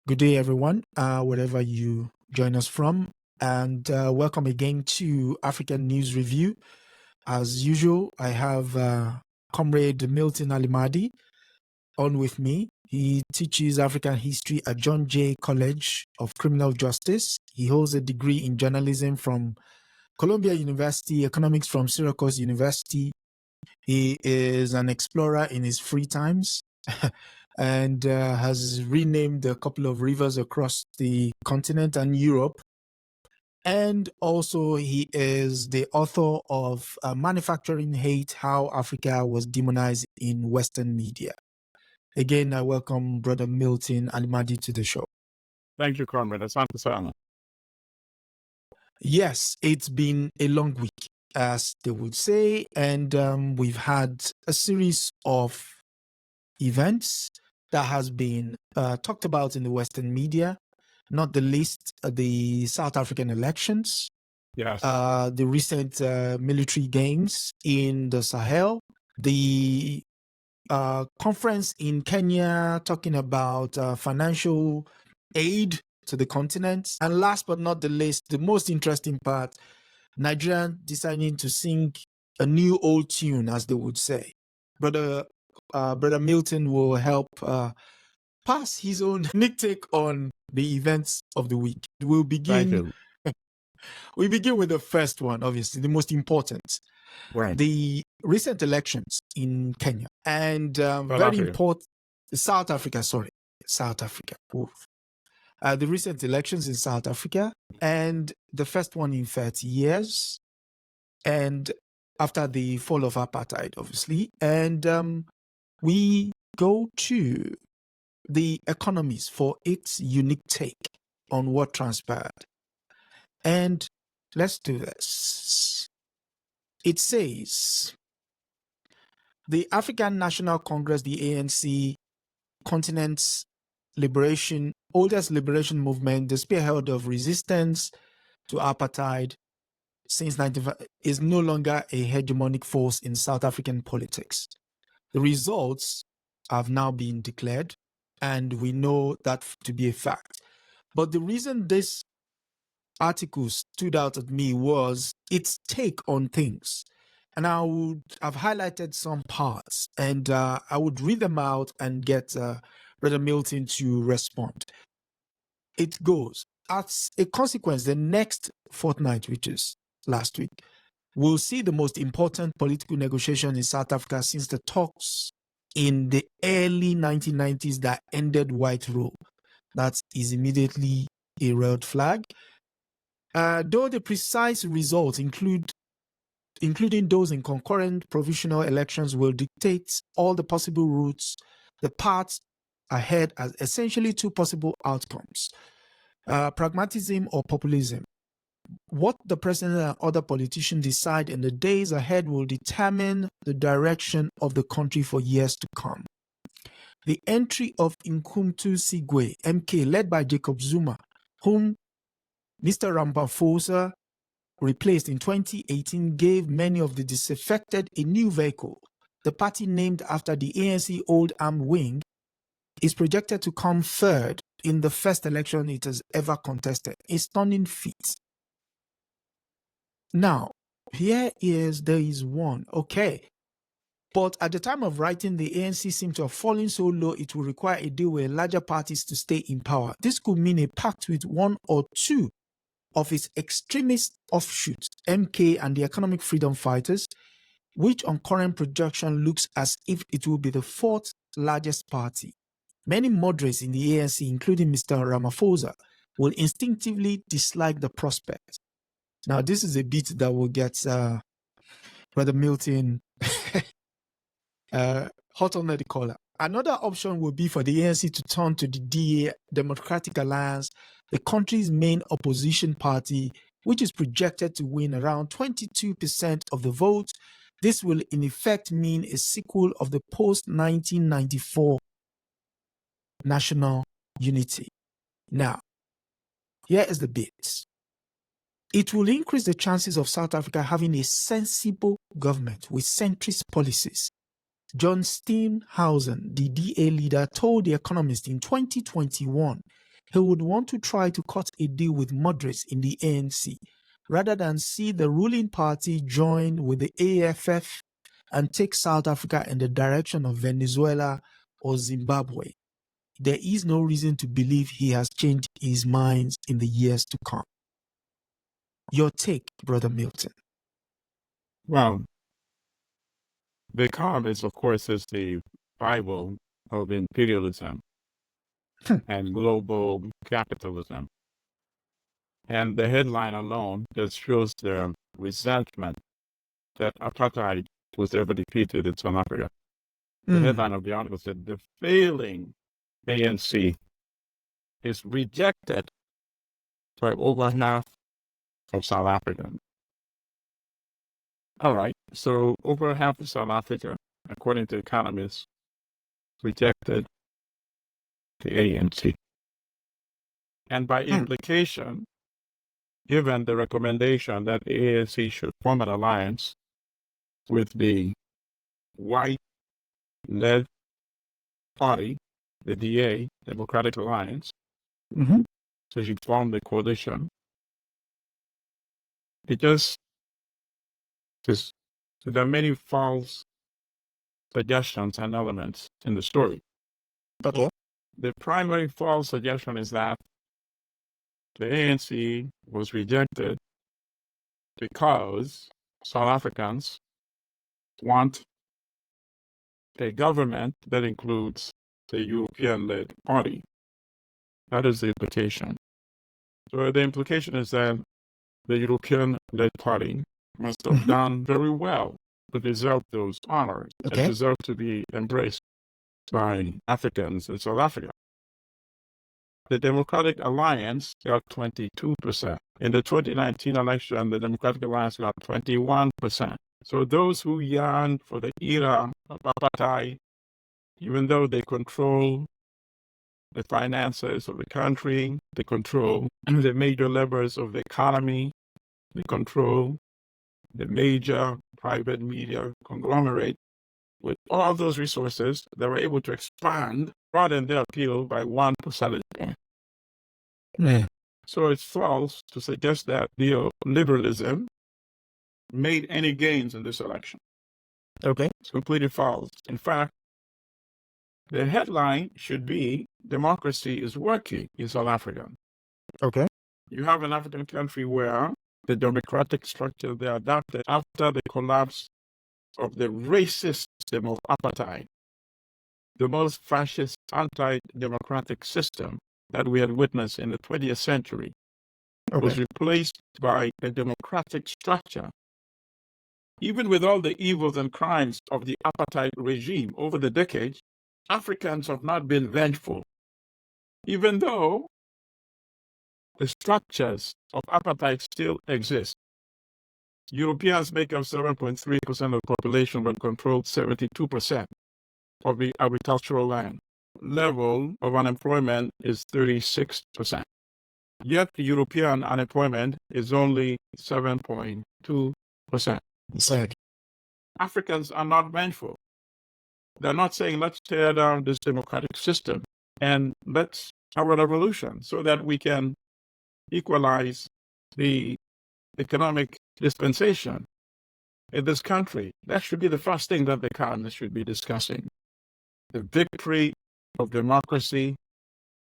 Good day, everyone, wherever you join us from, and welcome again to African News Review. As usual, I have Comrade Milton Allimadi on with me. He teaches African history at John Jay College of Criminal Justice. He holds a degree in journalism from Columbia University, economics from Syracuse University. He is an explorer in his free times. And has renamed a couple of rivers across the continent and Europe. And also he is the author of Manufacturing Hate, How Africa Was Demonized in Western Media. Again, I welcome Brother Milton Allimadi to the show. Thank you, Comrade. Asante sana. Yes, it's been a long week, as they would say, and we've had a series of events that has been talked about in the Western media, not the least the South African elections, Yes. the recent military games in the Sahel, the conference in Kenya talking about financial aid to the continent, and last but not the least, the most interesting part, Nigeria deciding to sing a new old tune, as they would say. Brother Milton will help pass his own unique take on the events of the week. We'll Thank begin. you. We begin with the first one, obviously, the most important, Right. the recent elections in Kenya, and South very Africa. important, South Africa. Sorry, South Africa. Oof. The recent elections in South Africa, and the first one in 30 years, and after the fall of apartheid, obviously, and we go to the Economies for its unique take on what transpired. And let's do this. It says, the African National Congress, the ANC, continent's liberation, oldest liberation movement, the spearhead of resistance to apartheid since 1995, is no longer a hegemonic force in South African politics. The results have now been declared, and we know that to be a fact. But the reason this article stood out at me was its take on things. And I've highlighted some parts, and I would read them out and get Brother Milton to respond. It goes, as a consequence, the next fortnight, which is last week, we'll see the most important political negotiation in South Africa since the talks in the early 1990s that ended white rule. That is immediately a red flag. Though the precise results, including those in concurrent provisional elections, will dictate all the possible routes, the paths ahead as essentially two possible outcomes: pragmatism or populism. What the president and other politicians decide in the days ahead will determine the direction of the country for years to come. The entry of Nkumtu Sigwe, MK, led by Jacob Zuma, whom Mr. Ramaphosa replaced in 2018, gave many of the disaffected a new vehicle. The party, named after the ANC Old Arm Wing, is projected to come third in the first election it has ever contested. A stunning feat. Now, there is one. Okay. But at the time of writing, the ANC seemed to have fallen so low it will require a deal with larger parties to stay in power. This could mean a pact with one or two of its extremist offshoots, MK and the Economic Freedom Fighters, which on current projection looks as if it will be the fourth largest party. Many moderates in the ANC, including Mr. Ramaphosa, will instinctively dislike the prospect. Now, this is a bit that will get Brother Milton hot under the collar. Another option would be for the ANC to turn to the DA, Democratic Alliance, the country's main opposition party, which is projected to win around 22% of the vote. This will in effect mean a sequel of the post-1994 national unity. Now, here is the bit. It will increase the chances of South Africa having a sensible government with centrist policies. John Steenhuisen, the DA leader, told The Economist in 2021 he would want to try to cut a deal with moderates in the ANC rather than see the ruling party join with the AFF and take South Africa in the direction of Venezuela or Zimbabwe. There is no reason to believe he has changed his mind in the years to come. Your take, Brother Milton. Well, the Economies, of course, is the Bible of imperialism and global capitalism. And the headline alone just shows their resentment that apartheid was ever defeated in South Africa. The headline of the article said, the failing ANC is rejected by over half of South Africans. All right, so over half of South Africa, according to economists, rejected the ANC. And by implication, given the recommendation that the ANC should form an alliance with the white-led party, the DA, Democratic Alliance, so she formed the coalition. So there are many false suggestions and elements in the story. Okay. The primary false suggestion is that the ANC was rejected because South Africans want a government that includes the European-led party. That is the implication. So the implication is that the European-led party must have done very well to deserve those honors and deserve to be embraced by Africans in South Africa. The Democratic Alliance got 22%. In the 2019 election, the Democratic Alliance got 21%. So those who yearn for the era of apartheid, even though they control the finances of the country, they control the major levers of the economy, they control the major private media conglomerate, with all those resources, they were able to expand, broaden their appeal by 1 percentage point. So it's false to suggest that neoliberalism made any gains in this election. Okay. It's completely false. In fact, the headline should be, democracy is working in South Africa. Okay. You have an African country where the democratic structure they adopted after the collapse of the racist system of apartheid, the most fascist anti-democratic system that we had witnessed in the 20th century, was replaced by a democratic structure. Even with all the evils and crimes of the apartheid regime over the decades, Africans have not been vengeful, even though the structures of apartheid still exist. Europeans make up 7.3% of the population but control 72% of the agricultural land. Level of unemployment is 36%. Yet the European unemployment is only 7.2%. Africans are not vengeful. They're not saying, let's tear down this democratic system and let's have a revolution so that we can equalize the economic dispensation in this country. That should be the first thing that the economists should be discussing. The victory of democracy,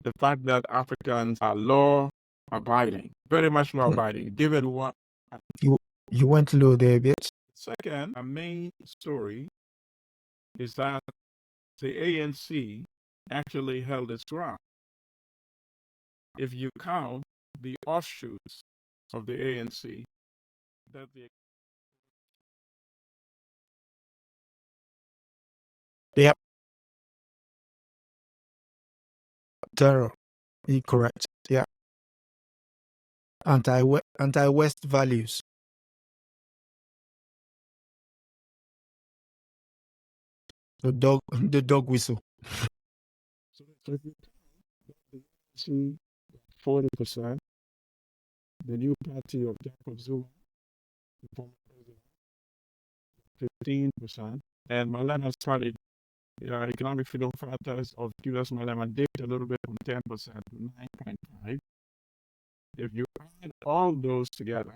the fact that Africans are law-abiding, very much law-abiding, given what... You went low there a bit. Second, a main story is that the ANC actually held its ground. If you count the offshoots of the ANC, that the... Yep. Terror. You're correct. Yeah. Anti-West values. The dog whistle. So if you see 40%, the new party of Jacob Zuma, the former president, 15%, and Malema's party, economic freedom fighters of Julius Malema, dipped a little bit from 10% to if you add all those together,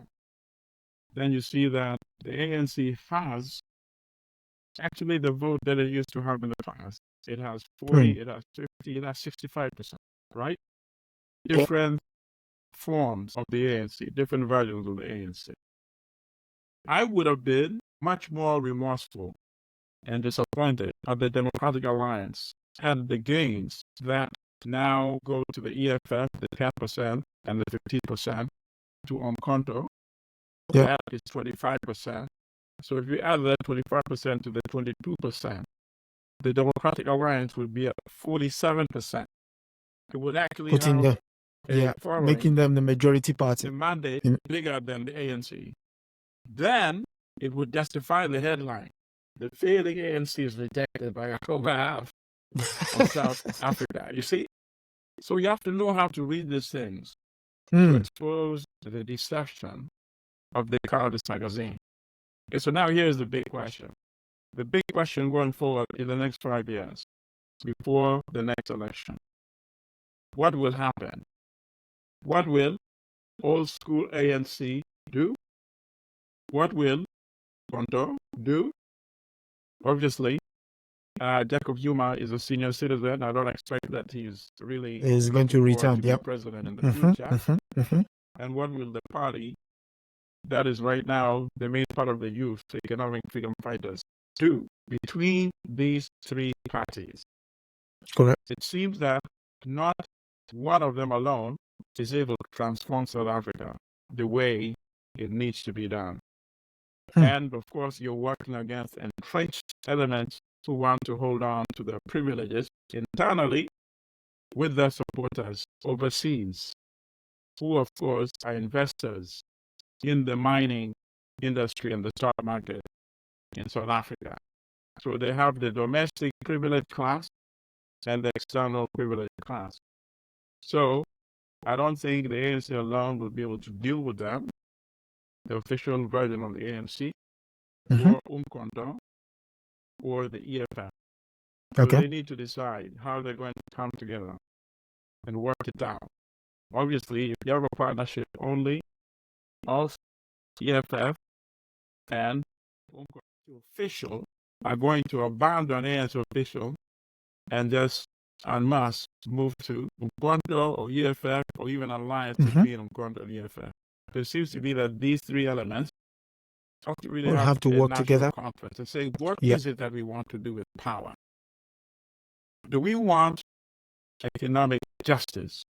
then you see that the ANC has actually the vote that it used to have in the past. It has 40, it has 50, it has 65%, right? Different forms of the ANC, different versions of the ANC. I would have been much more remorseful and disappointed at the Democratic Alliance and the gains that now go to the EFF, the 10% and the 15% to Umkhonto. That is 25%. So if you add that 25% to the 22%, the Democratic Alliance would be at 47%. It would actually have making them the majority party. A mandate bigger than the ANC. Then it would justify the headline. The failing ANC is rejected by over half of South Africa. You see? So you have to know how to read these things to expose the deception of the Economist magazine. Okay, so now here's the big question. The big question going forward in the next 5 years, before the next election. What will happen? What will old school ANC do? What will Umkhonto do? Obviously, Jacob Zuma is a senior citizen. I don't expect that he's really going to return to be president in the future. And what will the party that is right now the main part of the youth, the economic freedom fighters, do between these three parties? Correct. It seems that not one of them alone is able to transform South Africa the way it needs to be done. And of course, you're working against entrenched elements who want to hold on to their privileges internally with their supporters overseas, who of course are investors in the mining industry and the stock market in South Africa. So they have the domestic privileged class and the external privileged class. So I don't think the ANC alone will be able to deal with them, the official version of the ANC, or Umkhonto, or the EFF. So they need to decide how they're going to come together and work it out. Obviously, if you have a partnership only of EFF and Umkhonto official are going to abandon ANC official and just en masse move to Umkhonto or EFF or even alliance between Umkhonto and EFF. There seems to be that these three elements really have to work together conference and say, what is it that we want to do with power? Do we want economic justice?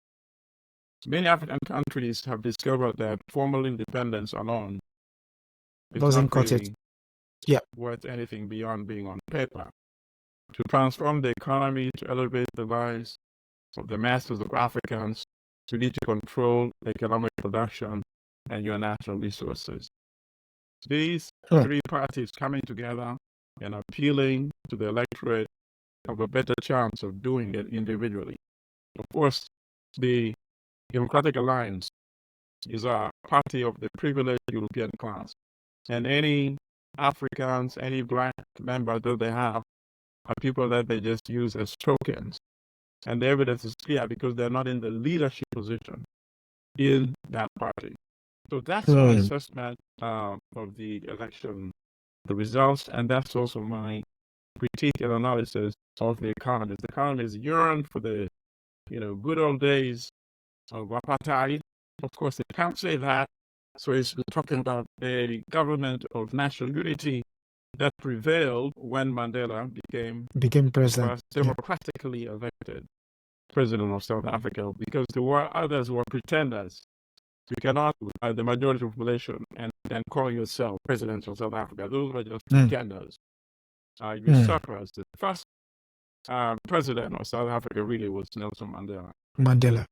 Many African countries have discovered that formal independence alone doesn't cut it. Worth anything beyond being on paper. To transform the economy, to elevate the lives of the masses of Africans, you need to control economic production and your natural resources. These three parties coming together and appealing to the electorate have a better chance of doing it individually. Of course, the Democratic Alliance is a party of the privileged European class, and any Africans, any black members that they have are people that they just use as tokens. And the evidence is clear because they're not in the leadership position in that party. So that's my assessment of the election, the results, and that's also my critique and analysis of the economies. The economies yearn for the, good old days of apartheid. Of course, they can't say that. So it's talking about a government of national unity that prevailed when Mandela became president, democratically elected president of South Africa, because there were others who were pretenders. You cannot, the majority of the population, and then call yourself president of South Africa. Those were just pretenders. Usurpers. The first president of South Africa really was Nelson Mandela.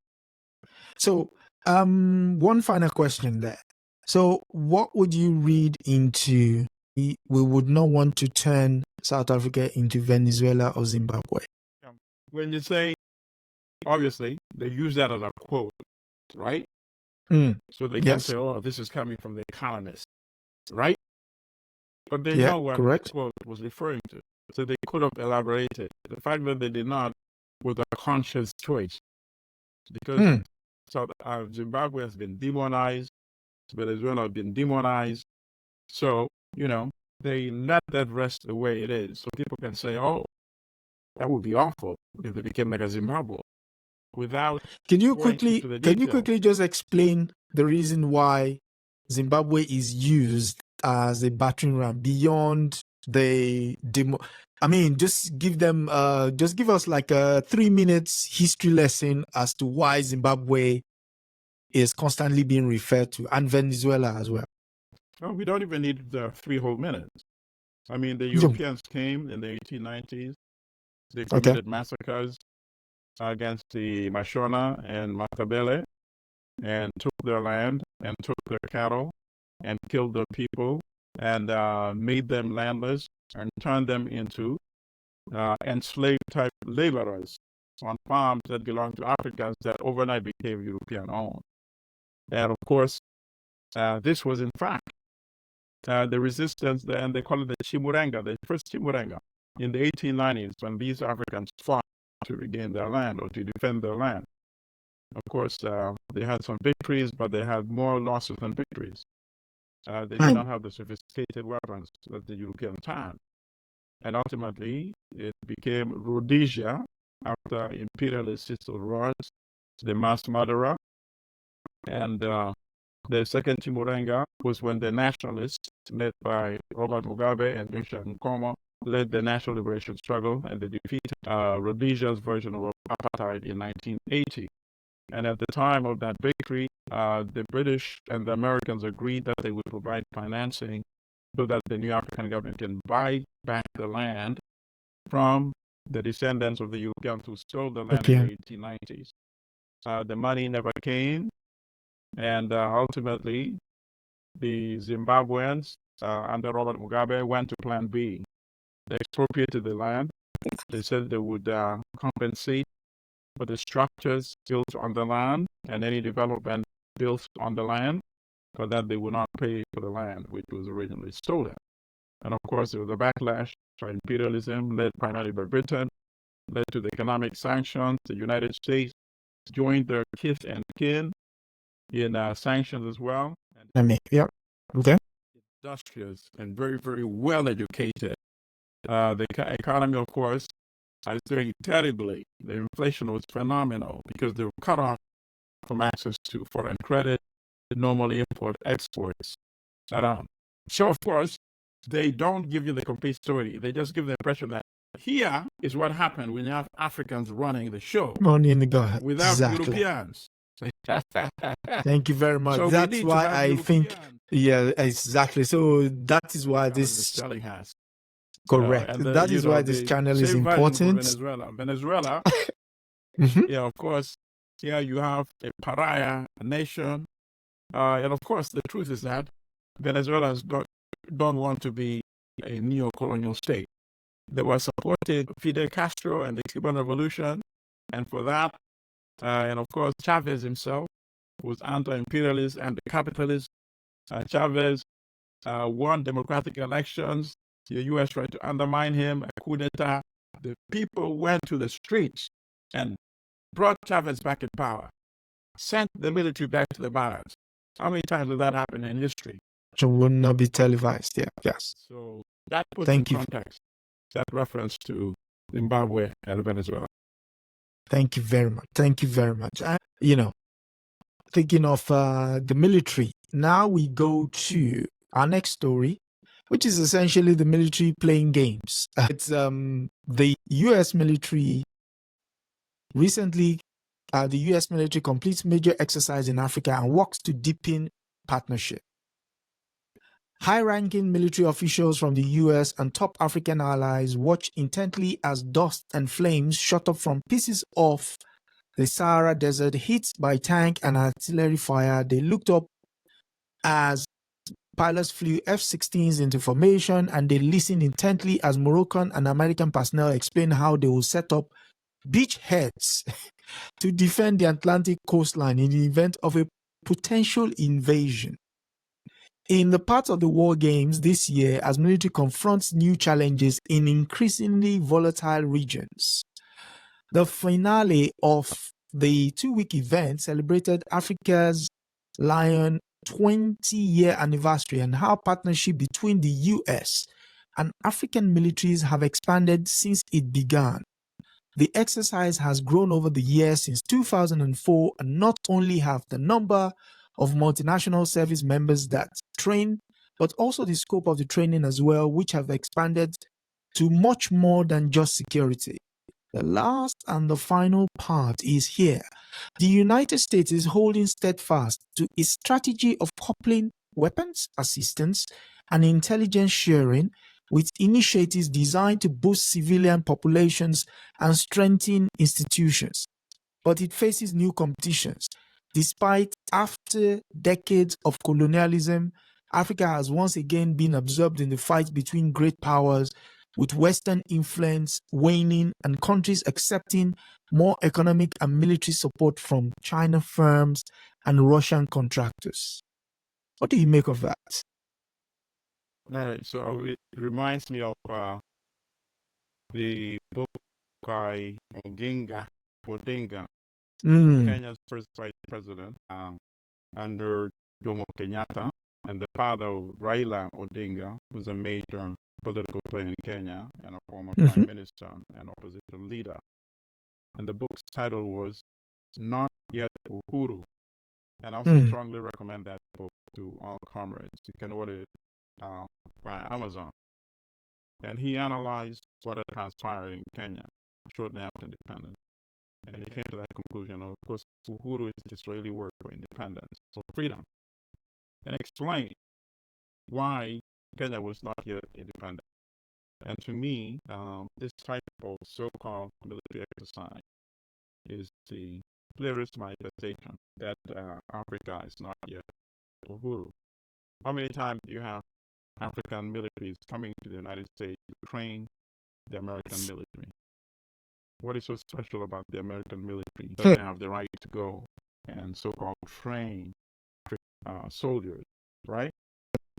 So, one final question there. So, what would you read into? We would not want to turn South Africa into Venezuela or Zimbabwe. When you say, obviously, they use that as a quote, right? So they can say, oh, this is coming from the Economist, right? But they know what the quote was referring to. So they could have elaborated. The fact that they did not was a conscious choice. Because Zimbabwe has been demonized. Venezuela has been demonized. So, they let that rest the way it is. So people can say, oh, that would be awful if it became like a Zimbabwe. Without Can you going quickly into the details. just explain the reason why Zimbabwe is used as a battering ram beyond the demo? I mean, just give us like a 3 minutes history lesson as to why Zimbabwe is constantly being referred to, and Venezuela as well. Oh, we don't even need the 3 whole minutes. I mean, the Yeah. Europeans came in the 1890s. They committed massacres against the Mashona and Matabele and took their land and took their cattle and killed their people and made them landless and turned them into enslaved type laborers on farms that belonged to Africans that overnight became European owned. And of course, this was in fact the resistance, and they call it the Chimurenga, the first Chimurenga in the 1890s when these Africans fought to regain their land or to defend their land. Of course, they had some victories, but they had more losses than victories. They did not have the sophisticated weapons that the Europeans had. And ultimately, it became Rhodesia after imperialist Cecil Rhodes, the mass murderer. And the second Chimurenga was when the nationalists, led by Robert Mugabe and Richard Nkomo, led the national liberation struggle, and they defeated Rhodesia's version of apartheid in 1980. And at the time of that victory, the British and the Americans agreed that they would provide financing so that the new African government can buy back the land from the descendants of the Europeans who stole the land in the 1890s. The money never came, and ultimately, the Zimbabweans under Robert Mugabe went to Plan B. They expropriated the land. They said they would compensate for the structures built on the land and any development built on the land, but that they would not pay for the land which was originally stolen. And of course, there was a backlash by imperialism led primarily by Britain, led to the economic sanctions. The United States joined their kith and kin in sanctions as well. Yeah. Okay. Industrious and very, very well educated. The economy, of course, is doing terribly. The inflation was phenomenal because they were cut off from access to foreign credit, normally import exports. So, of course, they don't give you the complete story. They just give the impression that here is what happened when you have Africans running the show without Europeans. Thank you very much. So that's why I think, yeah, exactly. So that is why this telling has. Correct. That is why this channel is important. Venezuela, yeah, of course, here you have a pariah nation. And of course, the truth is that Venezuela don't want to be a neo-colonial state. They were supporting Fidel Castro and the Cuban Revolution. And for that, and of course, Chavez himself was anti-imperialist and capitalist. Chavez won democratic elections. The U.S. tried to undermine him, a coup d'etat. The people went to the streets and brought Chavez back in power, sent the military back to the barracks. How many times did that happen in history? It will not be televised, yeah. Yes. So that puts in context that reference to Zimbabwe and Venezuela. Thank you very much. Thank you very much. Thinking of the military, now we go to our next story, which is essentially the military playing games. It's the U.S. military. Recently, the U.S. military completes major exercise in Africa and works to deepen partnership. High-ranking military officials from the U.S. and top African allies watch intently as dust and flames shot up from pieces of the Sahara Desert hit by tank and artillery fire. They looked up as pilots flew F-16s into formation, and they listened intently as Moroccan and American personnel explained how they will set up beachheads to defend the Atlantic coastline in the event of a potential invasion. In the part of the war games this year, as military confronts new challenges in increasingly volatile regions, the finale of the 2-week event celebrated Africa's Lion 20-year anniversary and how partnership between the US and African militaries have expanded since it began. The exercise has grown over the years since 2004, and not only have the number of multinational service members that train, but also the scope of the training as well, which have expanded to much more than just security. The last and the final part is here. The United States is holding steadfast to its strategy of coupling weapons assistance and intelligence sharing with initiatives designed to boost civilian populations and strengthen institutions. But it faces new competitions. Despite after decades of colonialism, Africa has once again been absorbed in the fight between great powers, with Western influence waning and countries accepting more economic and military support from China firms and Russian contractors. What do you make of that? So it reminds me of the book by Odinga, Kenya's first vice president, under Jomo Kenyatta, and the father of Raila Odinga, who's a major political player in Kenya and a former prime minister and opposition leader. And the book's title was Not Yet Uhuru. And I also strongly recommend that book to all comrades. You can order it by Amazon. And he analyzed what had transpired in Kenya shortly after independence. And he came to that conclusion. Of course, Uhuru is the Israeli word for independence, for freedom. And explained why Kenya was not yet independent. And to me, this type of so-called military exercise is the clearest manifestation that Africa is not yet Uhuru. How many times do you have African militaries coming to the United States to train the American military? What is so special about the American military that they have the right to go and so-called train soldiers, right?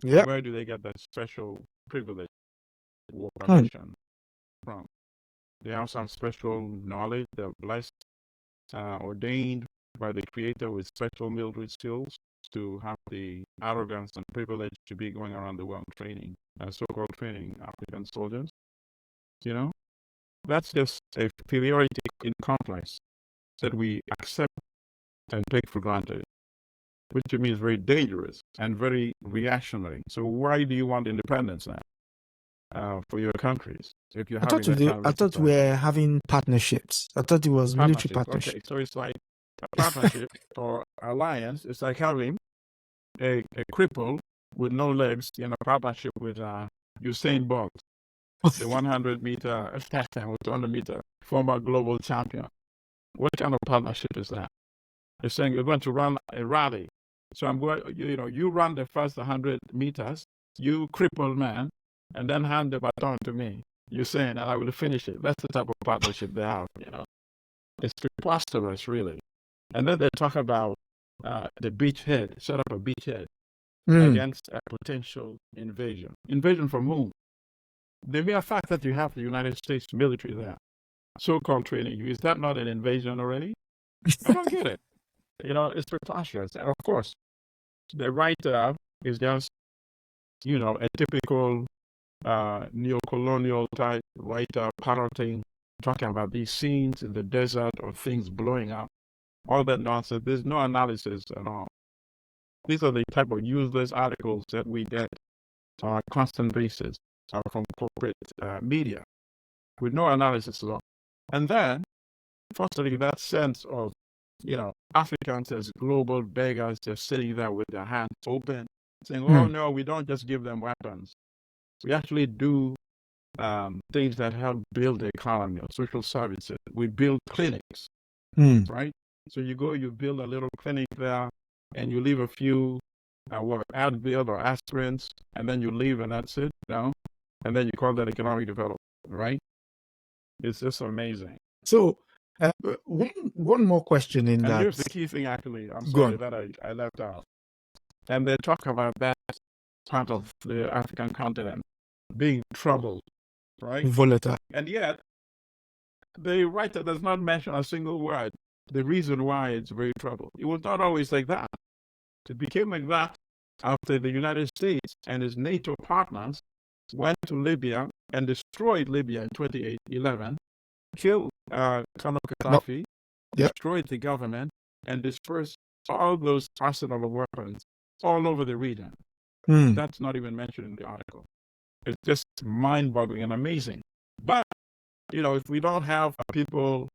Yeah. Where do they get that special privilege or permission from? They have some special knowledge. They're blessed, ordained by the Creator with special military skills to have the arrogance and privilege to be going around the world training, so-called training African soldiers. You know, that's just a superiority in complex that we accept and take for granted, which to me is very dangerous and very reactionary. So why do you want independence now for your countries? If you're having that kind of I thought we were having partnerships. I thought it was military partnership. Okay, so it's like a partnership or alliance. It's like having a cripple with no legs in a partnership with Usain Bolt, the 100-meter or 200-meter former global champion. What kind of partnership is that? You're saying you're going to run a rally. So I'm going, you run the first 100 meters, you crippled man, and then hand the baton to me. You're saying, and I will finish it. That's the type of partnership they have, It's preposterous, really. And then they talk about the beachhead, set up a beachhead against a potential invasion. Invasion from whom? The mere fact that you have the United States military there, so-called training you, is that not an invasion already? I don't get it. It's preposterous. And of course, the writer is just, a typical neo-colonial type writer, parroting, talking about these scenes in the desert or things blowing up, all that nonsense. There's no analysis at all. These are the type of useless articles that we get on a constant basis from corporate media with no analysis at all. And then, firstly, that sense of, Africans as global beggars just sitting there with their hands open, saying, oh, no, we don't just give them weapons. We actually do things that help build the economy or social services. We build clinics, right? So you build a little clinic there, and you leave a few Advil or aspirins, and then you leave, and that's it, and then you call that economic development, right? It's just amazing. So, one more question in that. And here's the key thing, actually. I'm sorry that I left out. And they talk about that part of the African continent being troubled, right? Volatile. And yet, the writer does not mention a single word the reason why it's very troubled. It was not always like that. It became like that after the United States and its NATO partners went to Libya and destroyed Libya in 2011, killed Colonel No. Gaddafi, Yep. destroyed the government, and dispersed all those arsenal of weapons all over the region. That's not even mentioned in the article. It's just mind-boggling and amazing. But, if we don't have people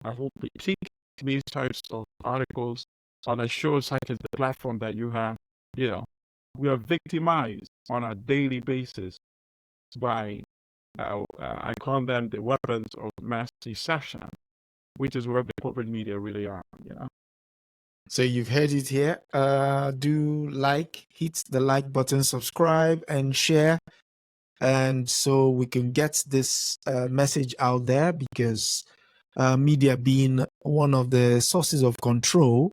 who critique these types of articles on a show such as the platform that you have, we are victimized on a daily basis by, I call them the weapons of mass deception, which is where the corporate media really are, So you've heard it here. Do hit the like button, subscribe, and share. And so we can get this message out there, because media being one of the sources of control,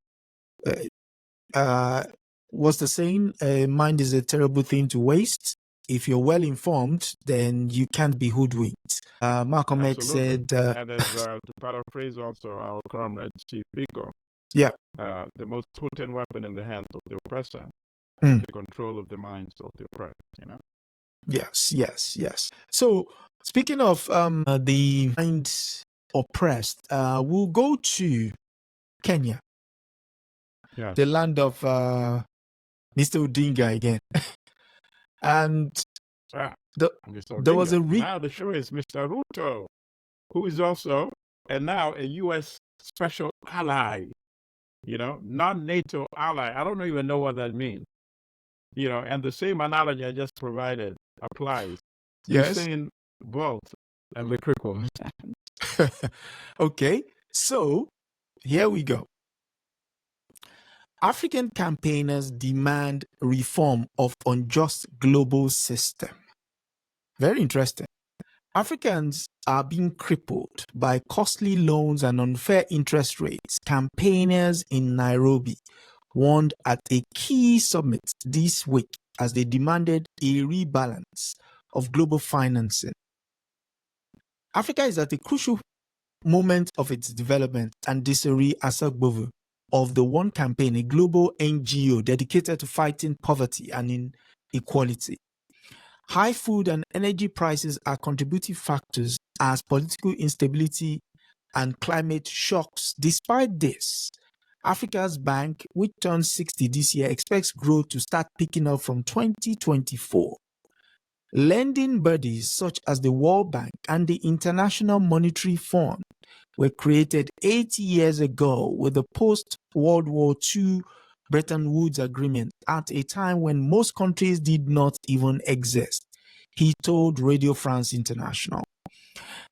what's the saying? Mind is a terrible thing to waste. If you're well informed, then you can't be hoodwinked. Malcolm X said, and as to paraphrase also our comrade Chief Biko, yeah, the most potent weapon in the hands of the oppressor, Mm. the control of the minds of the oppressed, Yes. So speaking of the mind oppressed, we'll go to Kenya, Yes. the land of Mr. Odinga again. And there was a now the show is Mr. Ruto, who is also and now a U.S. special ally, non-NATO ally. I don't even know what that means, and the same analogy I just provided applies. Yes. You're saying both electrical. Okay, so here we go. African campaigners demand reform of unjust global system. Very interesting. Africans are being crippled by costly loans and unfair interest rates. Campaigners in Nairobi warned at a key summit this week as they demanded a rebalance of global financing. Africa is at a crucial moment of its development, and Desiree Asagbovu of the One Campaign, a global NGO dedicated to fighting poverty and inequality. High food and energy prices are contributing factors as political instability and climate shocks. Despite this, Africa's Bank, which turns 60 this year, expects growth to start picking up from 2024. Lending bodies such as the World Bank and the International Monetary Fund were created 80 years ago with the post-World War II Bretton Woods Agreement at a time when most countries did not even exist, he told Radio France International.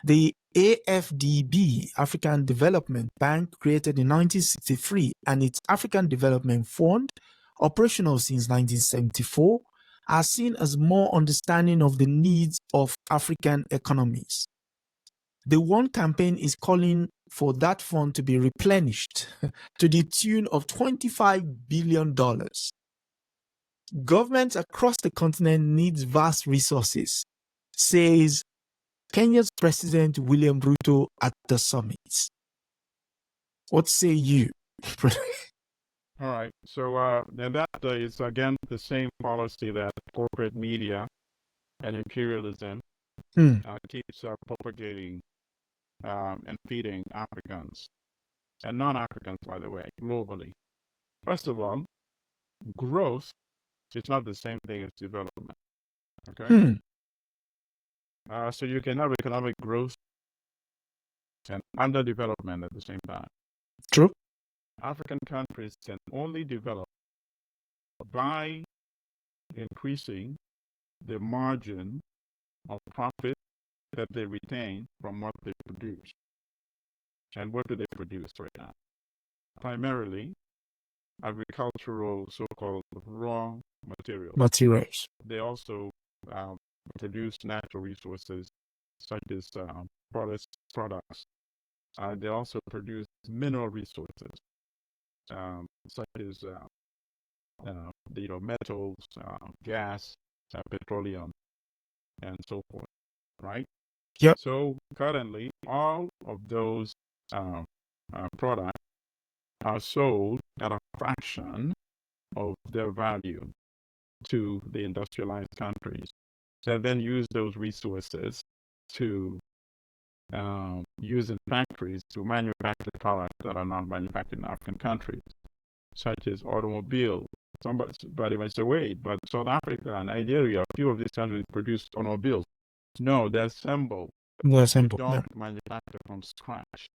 The AFDB, African Development Bank, created in 1963, and its African Development Fund, operational since 1974, are seen as more understanding of the needs of African economies. The One Campaign is calling for that fund to be replenished to the tune of $25 billion. Governments across the continent needs vast resources, says Kenya's President William Ruto at the summit. What say you? All right. So then that is again the same policy that corporate media and imperialism keeps propagating and feeding Africans and non-Africans, by the way, globally. First of all, growth is not the same thing as development. Okay. So you can have economic growth and underdevelopment at the same time. True. African countries can only develop by increasing the margin of profit that they retain from what they produce. And what do they produce right now? Primarily agricultural so-called raw materials. They also produce natural resources such as products. They also produce mineral resources such as metals, gas, petroleum, and so forth. Right? Yep. So currently, all of those products are sold at a fraction of their value to the industrialized countries that then use those resources to use in factories to manufacture products that are not manufactured in African countries, such as automobiles. Somebody might say, wait, but South Africa, Nigeria, a few of these countries produce automobiles. No, they're assembled. They're They assembled. don't manufacture from scratch.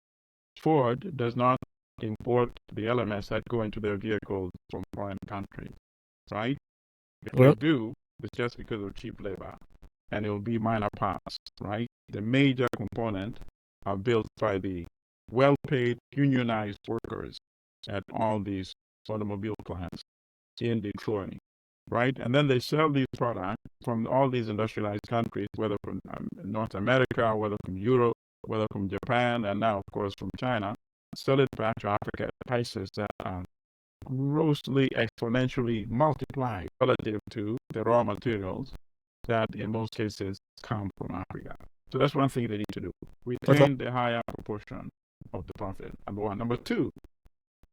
Ford does not import the elements that go into their vehicles from foreign countries, right? If Well, they do, it's just because of cheap labor, and it will be minor parts, right? The major component are built by the well-paid unionized workers at all these automobile plants in Detroit, right? And then they sell these products from all these industrialized countries, whether from North America, whether from Europe, whether from Japan, and now, of course, from China, sell it back to Africa at prices that are grossly exponentially multiplied relative to the raw materials that in most cases come from Africa. So that's one thing they need to do. Retain the higher proportion of the profit, number one. Number two,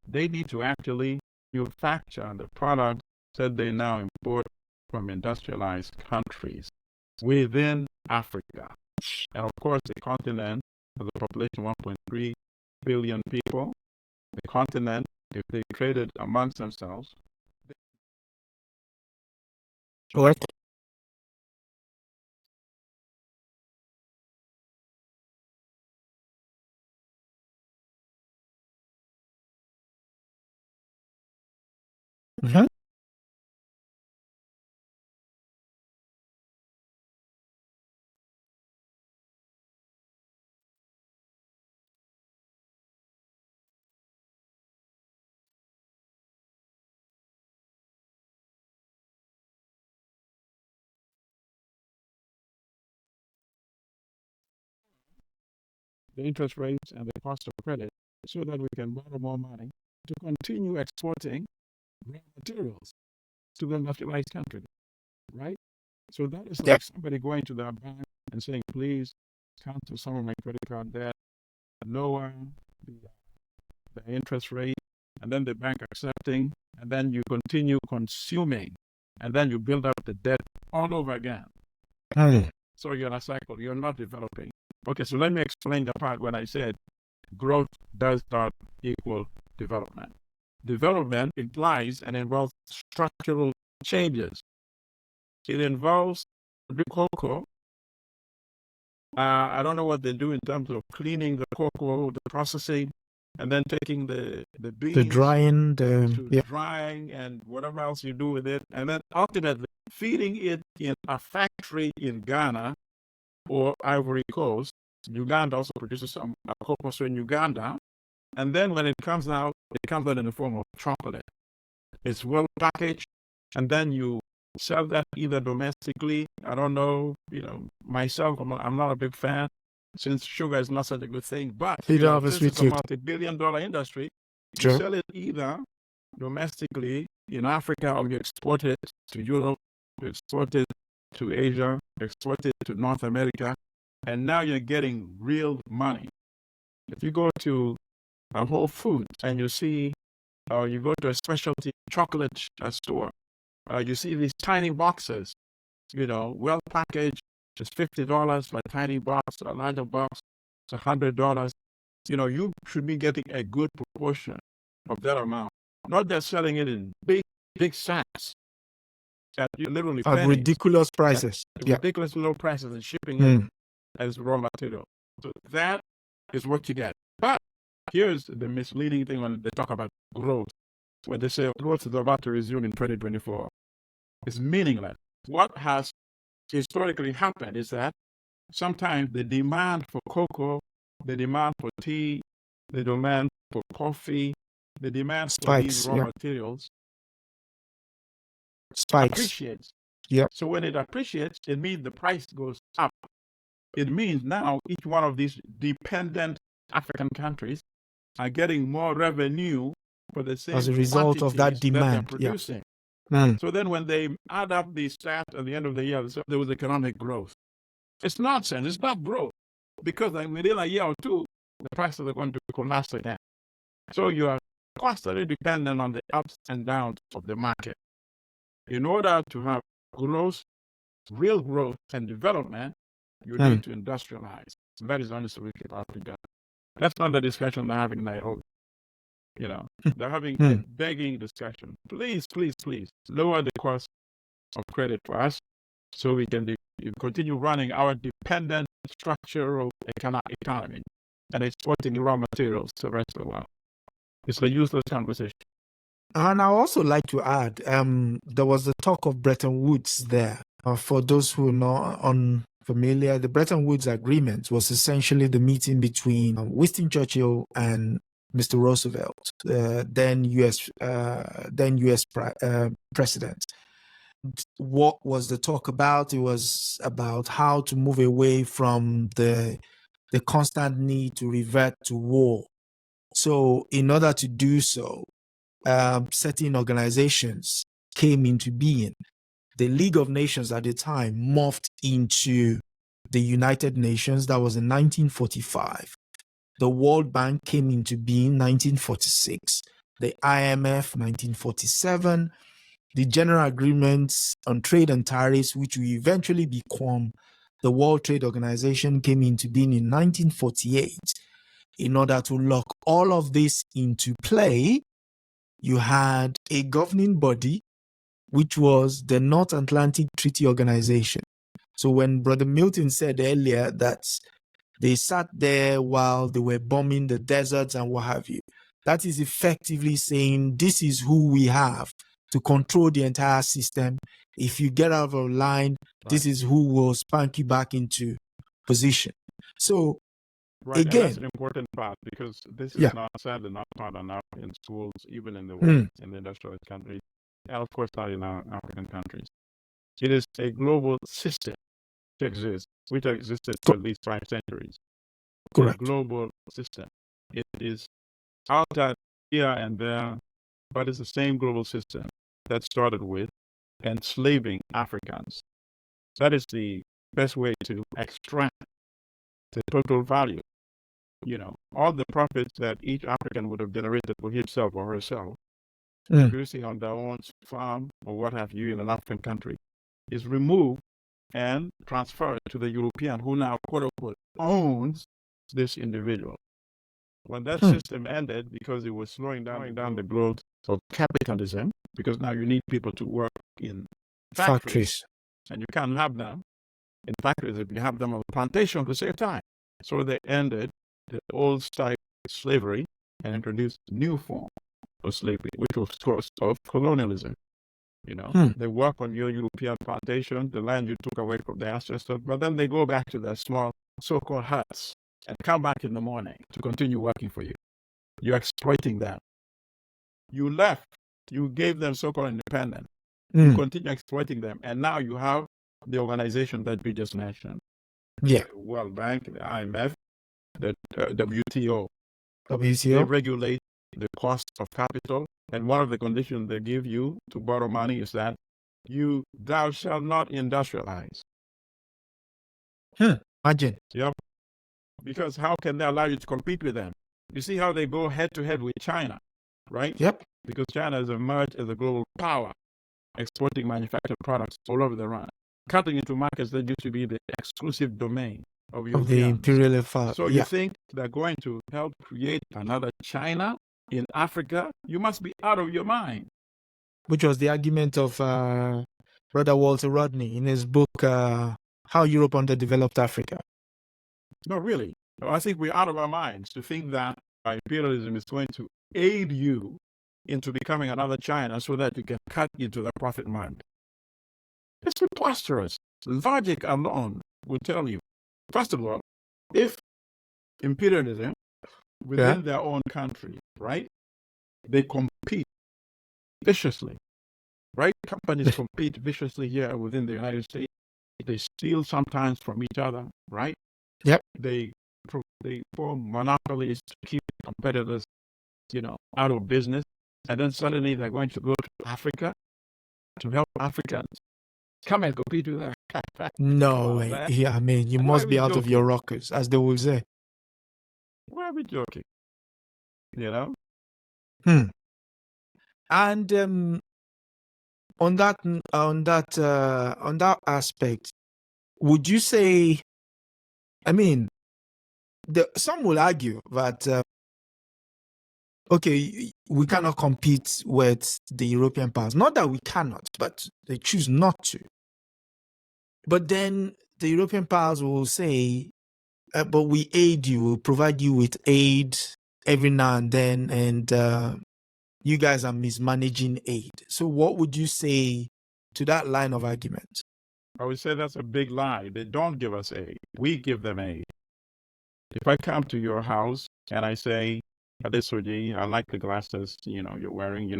they need to actually manufacture the products that they now import from industrialized countries within Africa. And of course, the continent has a population of 1.3 billion people. The continent, if they traded amongst themselves. what? Mm-hmm. The interest rates and the cost of credit so that we can borrow more money to continue exporting raw materials to the industrialized country, right? So that is like somebody going to their bank and saying, please cancel some of my credit card debt, lower the interest rate, and then the bank accepting, and then you continue consuming, and then you build up the debt all over again. So you're in a cycle, you're not developing. Okay, so let me explain the part when I said growth does not equal development. Development implies and involves structural changes. It involves the cocoa. I don't know what they do in terms of cleaning the cocoa, the processing, and then taking the beans, the drying, drying, and whatever else you do with it, and then ultimately feeding it in a factory in Ghana or Ivory Coast. Uganda also produces some cocoa in Uganda, and then when it comes out in the form of chocolate. It's well packaged, and then you sell that either domestically. I don't know, myself, I'm not a big fan since sugar is not such a good thing, but this is a multi-billion-dollar industry. You sell it either domestically in Africa, or you export it to Europe, you export it to Asia, export it to North America, and now you're getting real money. If you go to a Whole Foods and you see, or you go to a specialty chocolate store, you see these tiny boxes, well packaged, just $50 for a tiny box, a larger box, it's $100. You should be getting a good proportion of that amount, not just selling it in big sacks at literally at ridiculous prices. Ridiculous low prices, and shipping it as raw material. So that is what you get. But here's the misleading thing when they talk about growth. When they say growth is about to resume in 2024, it's meaningless. What has historically happened is that sometimes the demand for cocoa, the demand for tea, the demand for coffee, the demand for these raw materials appreciates. So when it appreciates, it means the price goes up. It means now each one of these dependent African countries are getting more revenue for the same as a result of that demand that they're producing. So then when they add up the stats at the end of the year, there was economic growth. It's nonsense. It's not growth, because within a year or two, the prices are going to collapse again. So you are constantly dependent on the ups and downs of the market. In order to have growth, real growth and development, you need to industrialize. So that is the only solution for Africa. That's not the discussion they're having in Nairobi. You know, they're having a begging discussion. Please, please, please lower the cost of credit for us so we can continue running our dependent structural economy and exporting raw materials to the rest of the world. It's a useless conversation. And I also like to add, there was the talk of Bretton Woods there. For those who are not unfamiliar, the Bretton Woods Agreement was essentially the meeting between Winston Churchill and Mr. Roosevelt, then U.S. President. What was the talk about? It was about how to move away from the constant need to revert to war. So, in order to do so, certain organizations came into being. The League of Nations at the time morphed into the United Nations. That was in 1945. The World Bank came into being 1946. The IMF 1947. The General Agreements on Trade and Tariffs, which will eventually become the World Trade Organization, came into being in 1948. In order to lock all of this into play, you had a governing body, which was the North Atlantic Treaty Organization. So when Brother Milton said earlier that they sat there while they were bombing the deserts and what have you, that is effectively saying this is who we have to control the entire system. If you get out of line, this is who will spank you back into position. So again, and that's an important part because this is not sadly not taught enough in schools, even in the West, in the industrialized countries, and of course not in our African countries. It is a global system that exists, which existed for at least 5 centuries. Correct. A global system. It is out here and there, but it's the same global system that started with enslaving Africans. That is the best way to extract the total value. You know, all the profits that each African would have generated for himself or herself, producing on their own farm or what have you in an African country, is removed and transferred to the European who now, quote unquote, owns this individual. When that system ended, because it was slowing down the growth of capitalism, because now you need people to work in factories. And you can't have them in factories if you have them on the plantation at the same time. So they ended the old style slavery and introduced a new form of slavery, which was, of course, of colonialism. You know, they work on your European plantation, the land you took away from their ancestors, but then they go back to their small so-called huts and come back in the morning to continue working for you. You're exploiting them. You left. You gave them so-called independence. You continue exploiting them. And now you have the organization that we just mentioned. Yeah. The World Bank, the IMF, the WTO. WTO. They regulate the cost of capital. And one of the conditions they give you to borrow money is that thou shalt not industrialize. Imagine. Yep. Because how can they allow you to compete with them? You see how they go head to head with China, right? Yep. Because China has emerged as a global power, exporting manufactured products all over the world, cutting into markets that used to be the exclusive domain of the imperial power. So you think they're going to help create another China in Africa? You must be out of your mind. Which was the argument of Brother Walter Rodney in his book, How Europe Underdeveloped Africa. No, really. I think we're out of our minds to think that imperialism is going to aid you into becoming another China so that you can cut into the profit margin. It's preposterous. Logic alone will tell you. First of all, if imperialism within their own country, right, they compete viciously, right? Companies compete viciously here within the United States. They steal sometimes from each other, right? Yep. They form monopolies to keep competitors, out of business. And then suddenly they're going to go to Africa to help Africans come and compete with them. No way. Yeah, I mean, you must be out of your rockers, as they will say. Why are we joking? Hmm. And on that aspect, would you say? I mean, some will argue that okay, we cannot compete with the European powers. Not that we cannot, but they choose not to. But then the European powers will say, but we aid you, we'll provide you with aid every now and then, and you guys are mismanaging aid. So what would you say to that line of argument? I would say that's a big lie. They don't give us aid. We give them aid. If I come to your house and I say, Adesoji, I like the glasses, you're wearing,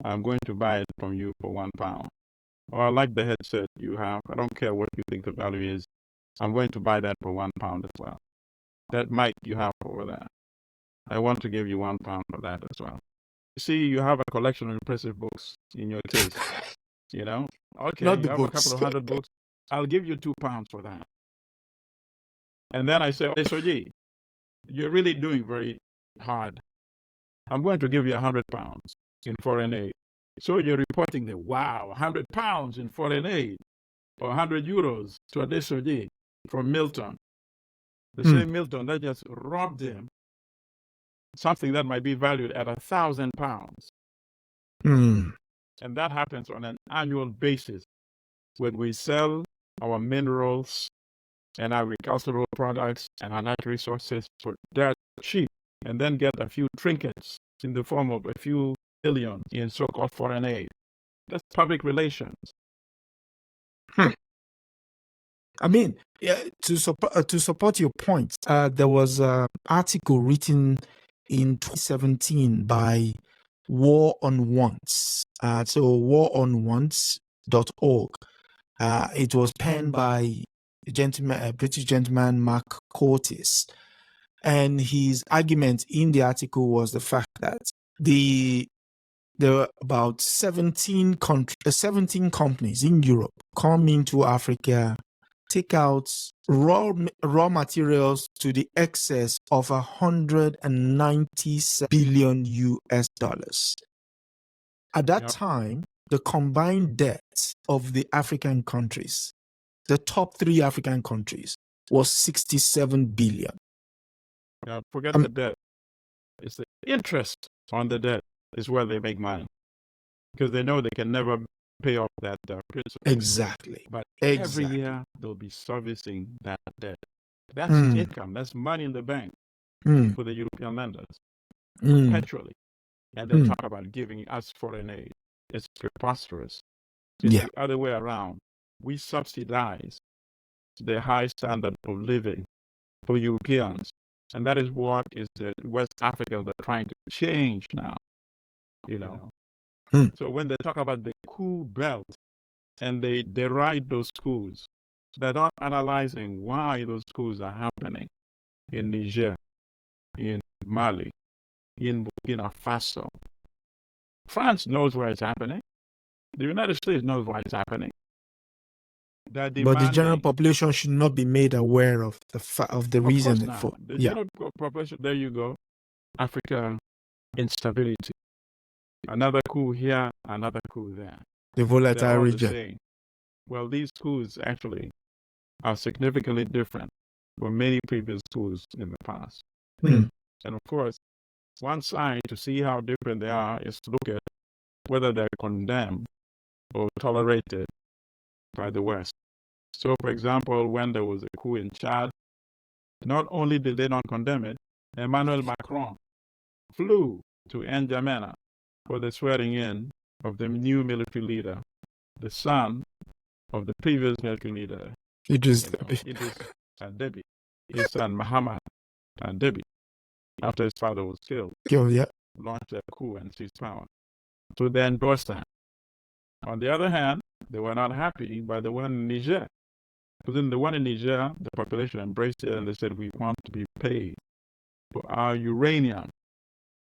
I'm going to buy it from you for £1. Or I like the headset you have. I don't care what you think the value is. I'm going to buy that for £1 as well. That mic you have over there. I want to give you £1 for that as well. You see, you have a collection of impressive books in your case. Okay, Not the you have a books. couple of hundred books. I'll give you £2 for that. And then I say, Adesoji, you're really doing very hard. I'm going to give you £100 in foreign aid. So you're reporting that, wow, £100 in foreign aid, or €100 to Adesoji from Milton. The same Milton that just robbed him something that might be valued at £1,000. And that happens on an annual basis when we sell our minerals and agricultural products and our natural resources for that cheap, and then get a few trinkets in the form of a few billion in so-called foreign aid. That's public relations. I mean, yeah, to support your point, there was an article written in 2017 by War on Wants. So waronwants.org. It was penned by a British gentleman, Mark Curtis. And his argument in the article was the fact that there were about 17 companies in Europe come into Africa, take out raw materials to the excess of $197 billion US. At that time, the combined debt of the African countries, the top 3 African countries, was $67 billion. Forget the debt. It's the interest on the debt is where they make money, because they know they can never pay off that principal. Exactly. But every year they'll be servicing that debt. That's income. That's money in the bank for the European lenders perpetually. And they talk about giving us foreign aid. It's preposterous. It's the other way around. We subsidize the high standard of living for Europeans. And that is what is the West Africa they're trying to change now. So when they talk about the cool belt and they deride those coups, they're not analyzing why those coups are happening in Niger, in Mali, in Burkina Faso. France knows where it's happening. The United States knows why it's happening. But the general population should not be made aware of the reason for. The general population. There you go. African instability. Another coup here, another coup there. The volatile region. Well, these coups actually are significantly different from many previous coups in the past. And of course, one sign to see how different they are is to look at whether they're condemned or tolerated by the West. So, for example, when there was a coup in Chad, not only did they not condemn it, Emmanuel Macron flew to N'Djamena for the swearing in of the new military leader, the son of the previous military leader, Idris Deby, his son Muhammad Deby, after his father was killed, launched a coup and seized power. So they endorsed that. On the other hand, they were not happy by the one in Niger. Because in the one in Niger, the population embraced it and they said, we want to be paid for our uranium.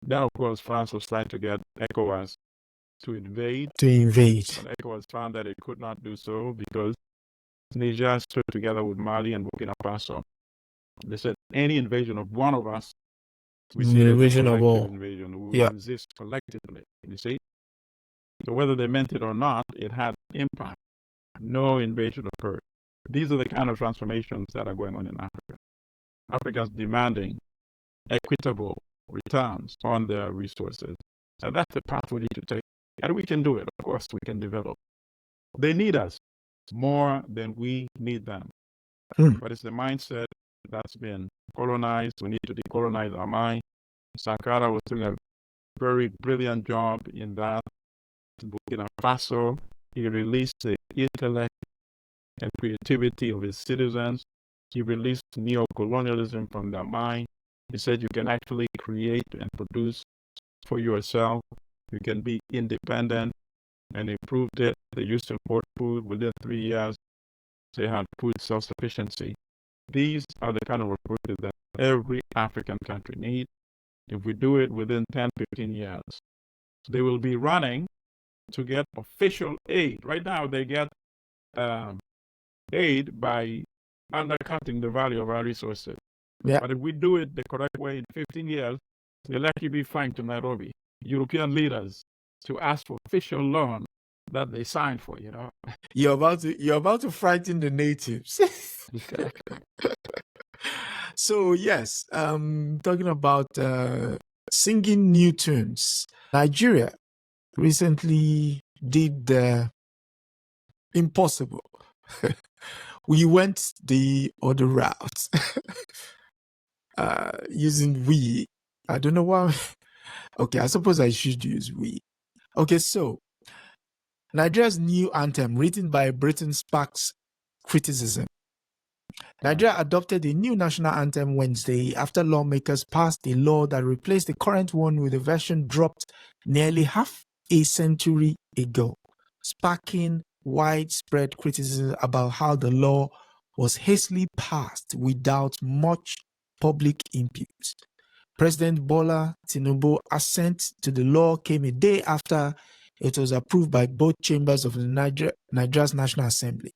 Then, of course, France was trying to get ECOWAS to invade. But ECOWAS found that it could not do so because Niger stood together with Mali and Burkina Faso. They said any invasion of one of us We see it as a Invasion of collective all. invasion. We Yeah. exist collectively. You see? So whether they meant it or not, it had impact. No invasion occurred. These are the kind of transformations that are going on in Africa. Africa is demanding equitable returns on their resources. And that's the path we need to take. And we can do it. Of course, we can develop. They need us more than we need them. But it's the mindset that's been colonized. We need to decolonize our mind. Sankara was doing a very brilliant job in that. Burkina Faso, he released the intellect and creativity of his citizens. He released neo-colonialism from their mind. He said you can actually create and produce for yourself. You can be independent, and improved it. They used to import food. Within 3 years, they had food self-sufficiency. These are the kind of approaches that every African country needs. If we do it within 10, 15 years, they will be running to get official aid. Right now, they get aid by undercutting the value of our resources. Yeah. But if we do it the correct way in 15 years, they'll actually be flying to Nairobi, European leaders, to ask for official loan that they signed for, you know. You're about to frighten the natives. Exactly. So yes, talking about singing new tunes. Nigeria recently did the impossible. We went the other route using we. I don't know why. Okay, I suppose I should use we. Okay, so Nigeria's new anthem, written by Britain, sparks criticism. Nigeria adopted a new national anthem Wednesday after lawmakers passed a law that replaced the current one with a version dropped nearly half a century ago, sparking widespread criticism about how the law was hastily passed without much public input. President Bola Tinubu's assent to the law came a day after it was approved by both chambers of the Nigeria's National Assembly,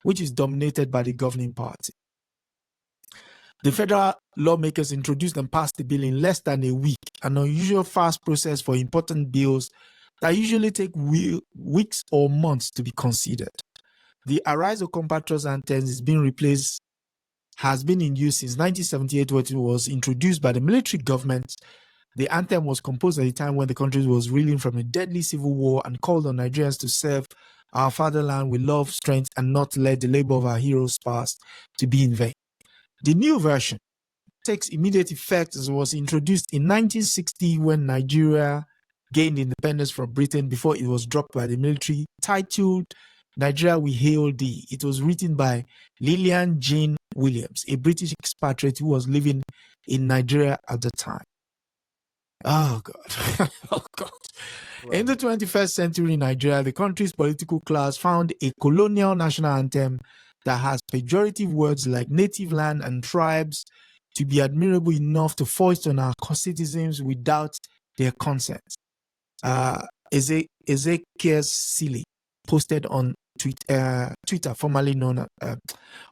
which is dominated by the governing party. The federal lawmakers introduced and passed the bill in less than a week, an unusual fast process for important bills that usually take weeks or months to be considered. The Arise O Compatriots anthem has been in use since 1978 when it was introduced by the military government. The anthem was composed at a time when the country was reeling from a deadly civil war and called on Nigerians to serve our fatherland with love, strength, and not let the labor of our heroes past to be in vain. The new version takes immediate effect as it was introduced in 1960 when Nigeria gained independence from Britain before it was dropped by the military. Titled Nigeria We Hail Thee, it was written by Lillian Jane Williams, a British expatriate who was living in Nigeria at the time. Oh, God. Oh, God. Wow. In the 21st century in Nigeria, the country's political class found a colonial national anthem that has pejorative words like native land and tribes to be admirable enough to foist on our citizens without their consent. Ezekiel Silly posted on Twitter, formerly known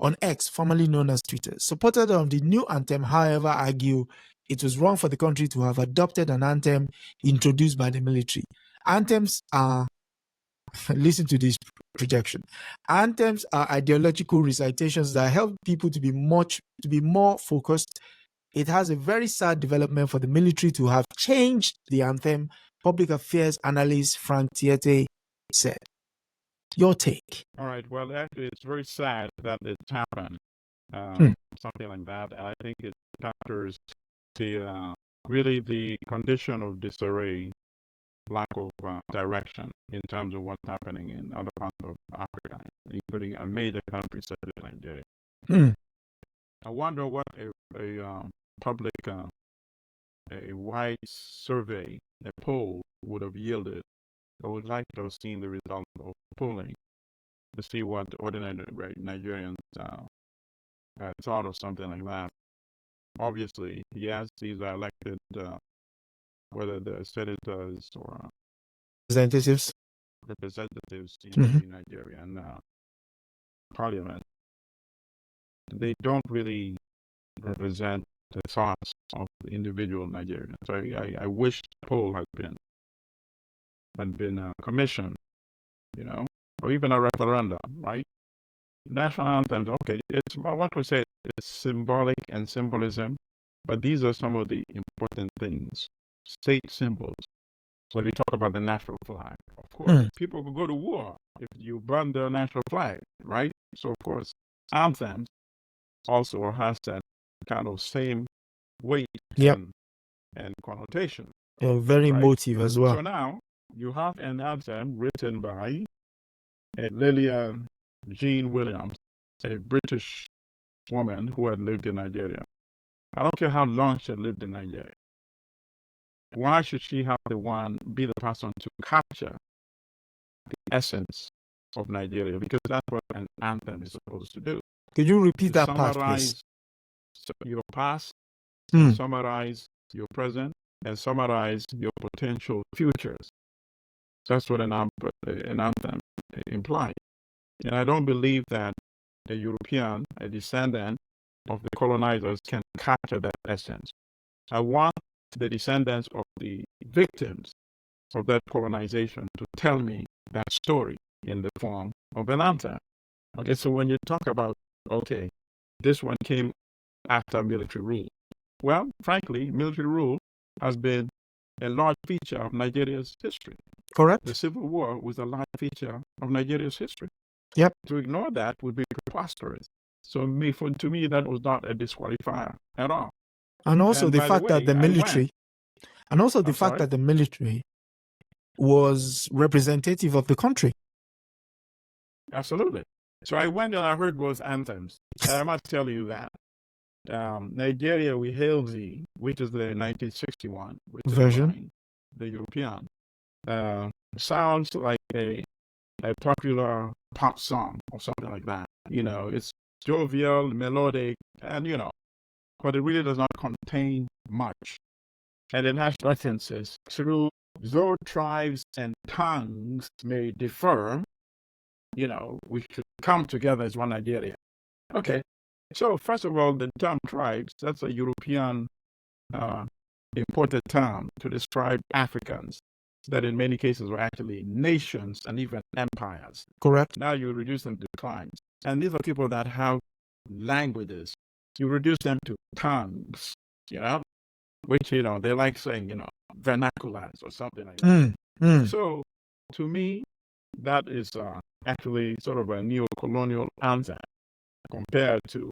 on X, formerly known as Twitter. Supporters of the new anthem, however, argue it was wrong for the country to have adopted an anthem introduced by the military. Anthems are, listen to this projection. Anthems are ideological recitations that help people to be more focused. It has a very sad development for the military to have changed the anthem, public affairs analyst Frank Tiete said. Your take. All right. Well, actually, it's very sad that it's happened. Something like that. I think it captures the really the condition of disarray, lack of direction in terms of what's happening in other parts of Africa, including a major country such as Nigeria. I wonder what a public, a wide survey, a poll would have yielded. I would like to have seen the result of polling to see what ordinary Nigerians thought of something like that. Obviously, yes, these are elected, whether they're senators or representatives in Nigeria and parliament. They don't really represent the thoughts of the individual Nigerians. So I wish the poll had been commissioned, or even a referendum, right? National anthems, okay, it's what we say, it's symbolic and symbolism, but these are some of the important things. State symbols. When we talk about the national flag, of course, people could go to war if you burn the national flag, right? So, of course, anthems also has that kind of same weight and connotation. Very right? emotive as well. So now you have an anthem written by Lillian Jean Williams, a British woman who had lived in Nigeria. I don't care how long she had lived in Nigeria. Why should she have be the person to capture the essence of Nigeria? Because that's what an anthem is supposed to do. Could you repeat that part, please? Summarize your past, summarize your present, and summarize your potential futures. That's what an anthem implies. And I don't believe that a European, a descendant of the colonizers, can capture that essence. I want the descendants of the victims of that colonization to tell me that story in the form of an anthem. Okay, so when you talk about, okay, this one came after military rule. Well, frankly, military rule has been a large feature of Nigeria's history. Correct. The Civil War was a large feature of Nigeria's history. Yep. To ignore that would be preposterous. So to me, that was not a disqualifier at all. And also the fact that the military, was representative of the country. Absolutely. So I went and I heard both anthems. And I must tell you that Nigeria We Hail Thee, which is the 1961 version, the European, sounds like a popular pop song or something like that. It's jovial, melodic, and but it really does not contain much. And it has references through, though tribes and tongues may differ, we should come together as one Nigeria. Okay. So first of all, the term tribes, that's a European imported term to describe Africans that in many cases were actually nations and even empires. Correct. Now you reduce them to clans. And these are people that have languages. You reduce them to tongues, which, they like saying, vernaculars or something like that. So to me, that is actually sort of a neo-colonial anthem compared to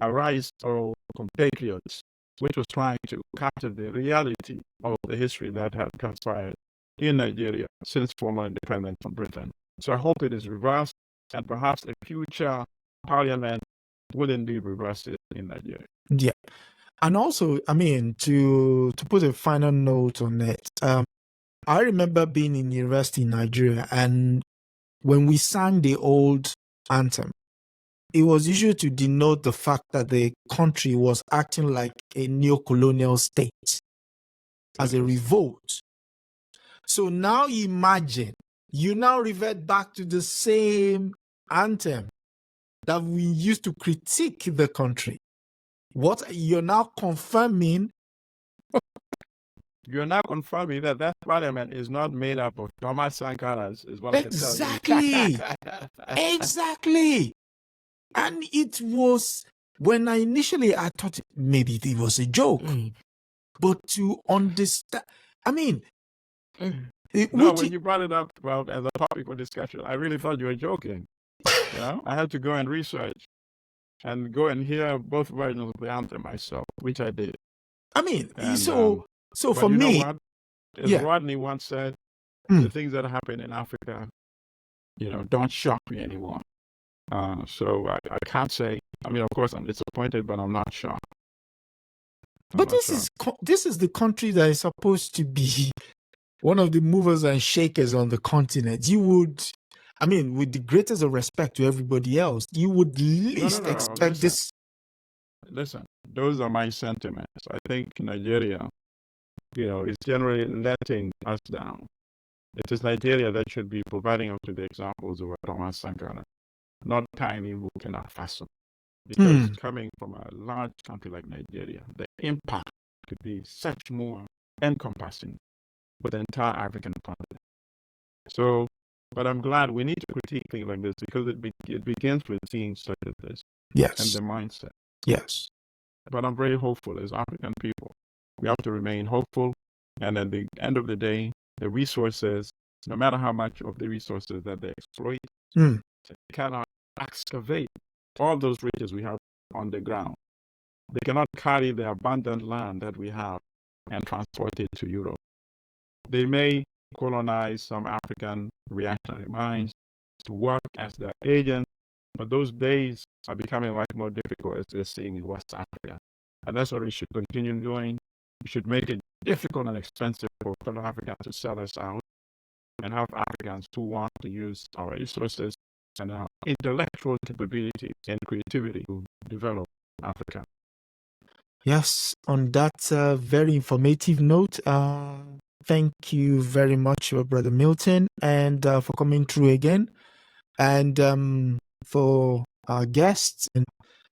Arise or Compatriots, which was trying to capture the reality of the history that had transpired in Nigeria since former independence from Britain. So I hope it is reversed, and perhaps a future parliament will indeed reverse it in Nigeria. Yeah. And also, to put a final note on it, I remember being in university in Nigeria, and when we sang the old anthem, it was usually to denote the fact that the country was acting like a neo-colonial state as a revolt. So now imagine, you now revert back to the same anthem that we used to critique the country. What you're now confirming? You're now confirming that parliament is not made up of Thomas Sankaras, is what exactly. I can tell you. Exactly. And it was, when I thought maybe it was a joke. But to understand, when you brought it up as a topic for discussion, I really thought you were joking. I had to go and research and go and hear both versions of the anthem myself, which I did. So for me, as Rodney once said, the things that happen in Africa, don't shock me anymore. So I can't say. Of course, I'm disappointed, but I'm not shocked. But this is the country that is supposed to be one of the movers and shakers on the continent. You would, with the greatest of respect to everybody else, you would least expect this. Listen, those are my sentiments. I think Nigeria, is generally letting us down. It is Nigeria that should be providing us with the examples of Thomas Sankara, not tiny Burkina Faso. Because coming from a large country like Nigeria, the impact could be such more encompassing for the entire African continent. So, but I'm glad we need to critique things like this because it begins with seeing such as this. Yes. And the mindset. Yes. But I'm very hopeful as African people. We have to remain hopeful. And at the end of the day, the resources, no matter how much of the resources that they exploit, they cannot excavate all those riches we have on the ground. They cannot carry the abundant land that we have and transport it to Europe. They may colonize some African reactionary minds to work as their agents, but those days are becoming much more difficult as we're seeing in West Africa. And that's what we should continue doing. We should make it difficult and expensive for fellow Africans to sell us out and have Africans who want to use our resources and our intellectual capabilities and creativity to develop Africa. Yes, on that very informative note, thank you very much, Brother Milton, and for coming through again, and for our guests, and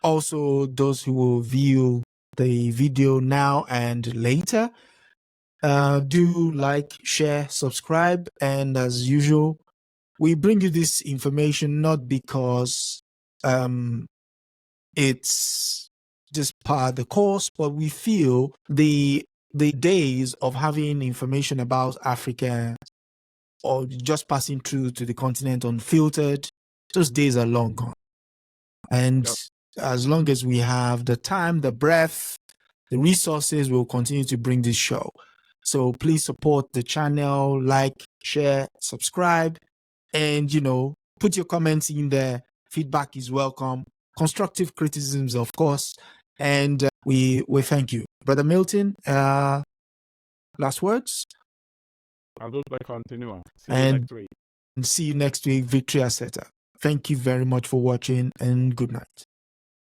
also those who will view the video now and later. Do like, share, subscribe, and as usual, we bring you this information not because it's just part of the course, but we feel the days of having information about Africa or just passing through to the continent unfiltered, those days are long gone. And as long as we have the time, the breath, the resources, we'll continue to bring this show. So please support the channel, like, share, subscribe, and, put your comments in there. Feedback is welcome. Constructive criticisms, of course. And we thank you. Brother Milton, last words? I'll just continue. See you next week. And see you next week, Victory Aseta. Thank you very much for watching, and good night.